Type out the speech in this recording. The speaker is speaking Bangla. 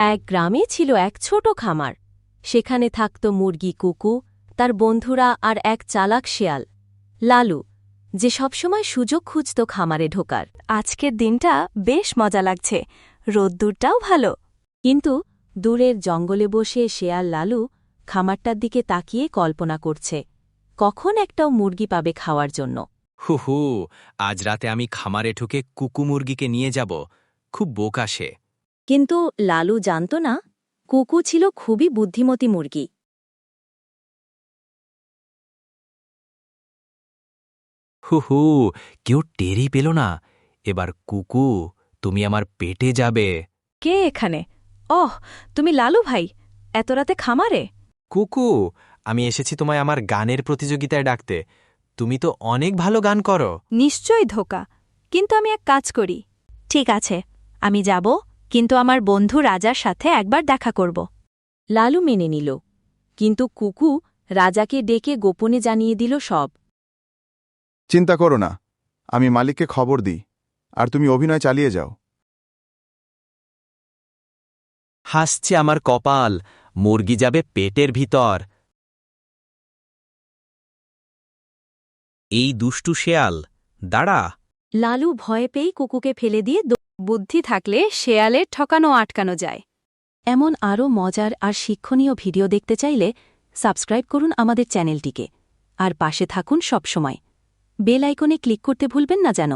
এক গ্রামে ছিল এক ছোট খামার। সেখানে থাকত মুরগি কুকু, তার বন্ধুরা আর এক চালাক শেয়াল লালু, যে সবসময় সুযোগ খুঁজত খামারে ঢোকার। আজকের দিনটা বেশ মজা লাগছে, রোদ্দুরটাও ভালো। কিন্তু দূরের জঙ্গলে বসে শেয়াল লালু খামারটার দিকে তাকিয়ে কল্পনা করছে, কখন একটাও মুরগি পাবে খাওয়ার জন্য। হু, আজ রাতে আমি খামারে ঢুকে কুকু মুরগিকে নিয়ে যাব। খুব বোকা সে। কিন্তু লালু জানত না, কুকু ছিল খুবই বুদ্ধিমতী মুরগি। হু, কেউ টেরই পেল না। এবার কুকু, তুমি আমার পেটে যাবে। কে এখানে? ওহ, তুমি লালু ভাই, এত রাতে খামারে? কুকু, আমি এসেছি তোমায় আমার গানের প্রতিযোগিতায় ডাকতে। তুমি তো অনেক ভালো গান করো। নিশ্চয়ই ধোকা, কিন্তু আমি এক কাজ করি। ঠিক আছে, আমি যাব, কিন্তু আমার বন্ধু রাজার সাথে একবার দেখা করব। লালু মেনে নিল, কিন্তু কুকু রাজাকে ডেকে গোপনে জানিয়ে দিল সব। চিন্তা করো না, আমি মালিককে খবর দিই, আর তুমি অভিনয় চালিয়ে যাও। হাসছে আমার কপাল, মুরগি যাবে পেটের ভিতর। এই দুষ্টু শেয়াল, দাঁড়া। লালু ভয় পেয়ে কুকুকে ফেলে দিয়ে বুদ্ধি থাকলে শেয়ালের ঠকানো আটকানো যায়। এমন আরও মজার আর শিক্ষণীয় ভিডিও দেখতে চাইলে সাবস্ক্রাইব করুন আমাদের চ্যানেলটিকে, আর পাশে থাকুন সবসময়। বেল আইকনে ক্লিক করতে ভুলবেন না যেন।